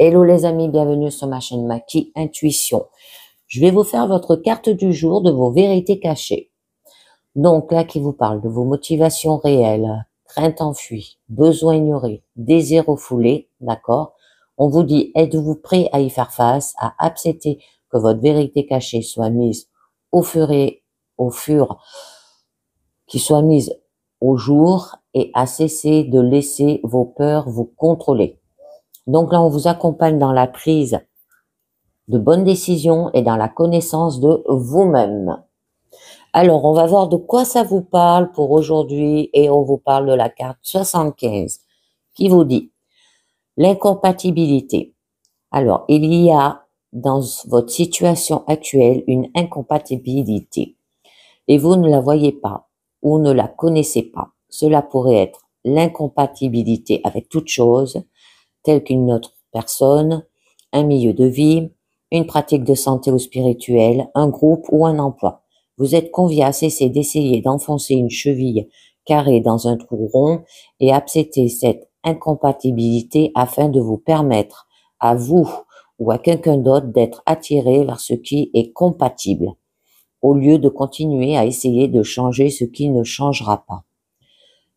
Hello les amis, bienvenue sur ma chaîne Maki Intuition. Je vais vous faire votre carte du jour de vos vérités cachées. Donc là qui vous parle de vos motivations réelles, craintes enfuies, besoins ignorés, désirs refoulés, d'accord? On vous dit, êtes-vous prêt à y faire face, à accepter que votre vérité cachée soit mise qu'il soit mise au jour et à cesser de laisser vos peurs vous contrôler. Donc là, on vous accompagne dans la prise de bonnes décisions et dans la connaissance de vous-même. Alors, on va voir de quoi ça vous parle pour aujourd'hui et on vous parle de la carte 75 qui vous dit l'incompatibilité. Alors, il y a dans votre situation actuelle une incompatibilité et vous ne la voyez pas ou ne la connaissez pas. Cela pourrait être l'incompatibilité avec toute chose, telle qu'une autre personne, un milieu de vie, une pratique de santé ou spirituelle, un groupe ou un emploi. Vous êtes convié à cesser d'essayer d'enfoncer une cheville carrée dans un trou rond et accepter cette incompatibilité afin de vous permettre à vous ou à quelqu'un d'autre d'être attiré vers ce qui est compatible, au lieu de continuer à essayer de changer ce qui ne changera pas.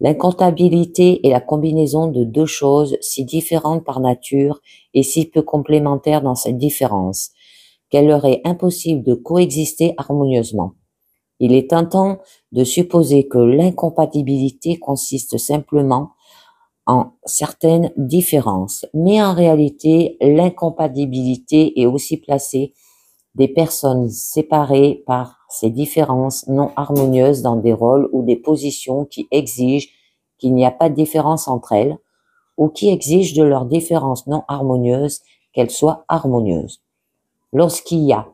L'incompatibilité est la combinaison de deux choses si différentes par nature et si peu complémentaires dans cette différence, qu'elle leur est impossible de coexister harmonieusement. Il est tentant de supposer que l'incompatibilité consiste simplement en certaines différences, mais en réalité, l'incompatibilité est aussi placée des personnes séparées par ces différences non harmonieuses dans des rôles ou des positions qui exigent qu'il n'y a pas de différence entre elles ou qui exigent de leurs différences non harmonieuses qu'elles soient harmonieuses. Lorsqu'il y a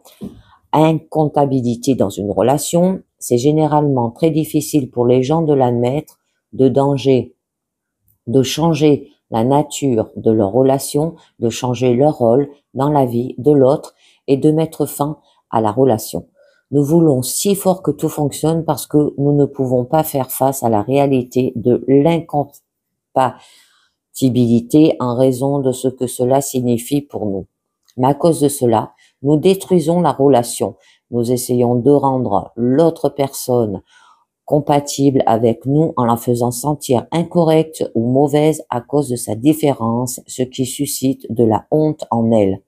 incompatibilité dans une relation, c'est généralement très difficile pour les gens de l'admettre, de changer la nature de leur relation, de changer leur rôle dans la vie de l'autre et de mettre fin à la relation. Nous voulons si fort que tout fonctionne parce que nous ne pouvons pas faire face à la réalité de l'incompatibilité en raison de ce que cela signifie pour nous. Mais à cause de cela, nous détruisons la relation. Nous essayons de rendre l'autre personne compatible avec nous en la faisant sentir incorrecte ou mauvaise à cause de sa différence, ce qui suscite de la honte en elle.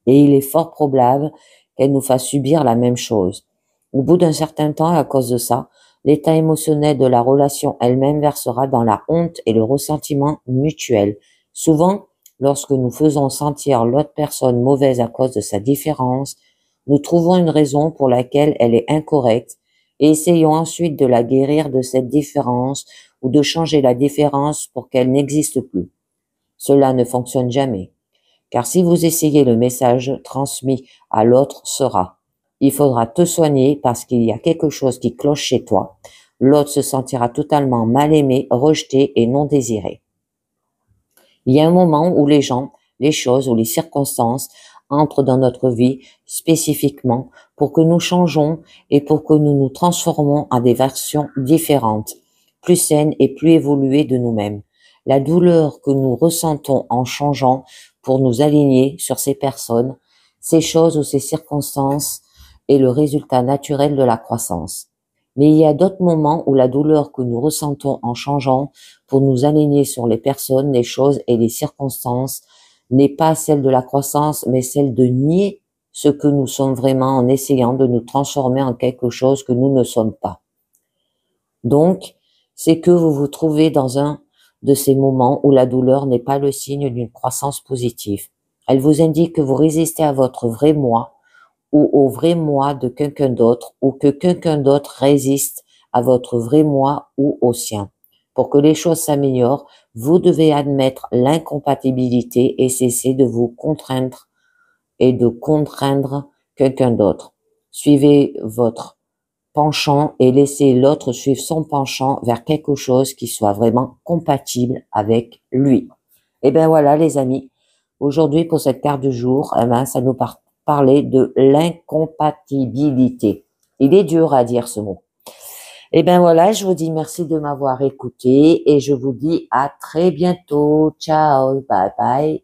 Et il est fort probable qu'elle nous fasse subir la même chose. Au bout d'un certain temps, à cause de ça, l'état émotionnel de la relation elle-même versera dans la honte et le ressentiment mutuel. Souvent, lorsque nous faisons sentir l'autre personne mauvaise à cause de sa différence, nous trouvons une raison pour laquelle elle est incorrecte et essayons ensuite de la guérir de cette différence ou de changer la différence pour qu'elle n'existe plus. Cela ne fonctionne jamais. Car si vous essayez, le message transmis à l'autre sera « Il faudra te soigner parce qu'il y a quelque chose qui cloche chez toi ». L'autre se sentira totalement mal aimé, rejeté et non désiré. Il y a un moment où les gens, les choses ou les circonstances entrent dans notre vie spécifiquement pour que nous changeons et pour que nous nous transformons en des versions différentes, plus saines et plus évoluées de nous-mêmes. La douleur que nous ressentons en changeant pour nous aligner sur ces personnes, ces choses ou ces circonstances est le résultat naturel de la croissance. Mais il y a d'autres moments où la douleur que nous ressentons en changeant pour nous aligner sur les personnes, les choses et les circonstances n'est pas celle de la croissance, mais celle de nier ce que nous sommes vraiment en essayant de nous transformer en quelque chose que nous ne sommes pas. Donc, c'est que vous vous trouvez dans un de ces moments où la douleur n'est pas le signe d'une croissance positive. Elle vous indique que vous résistez à votre vrai moi ou au vrai moi de quelqu'un d'autre ou que quelqu'un d'autre résiste à votre vrai moi ou au sien. Pour que les choses s'améliorent, vous devez admettre l'incompatibilité et cesser de vous contraindre et de contraindre quelqu'un d'autre. Suivez votre penchant et laissez l'autre suivre son penchant vers quelque chose qui soit vraiment compatible avec lui. Et bien voilà les amis, aujourd'hui pour cette carte du jour, ça nous parlait de l'incompatibilité. Il est dur à dire ce mot. Et bien voilà, je vous dis merci de m'avoir écouté et je vous dis à très bientôt. Ciao, bye bye.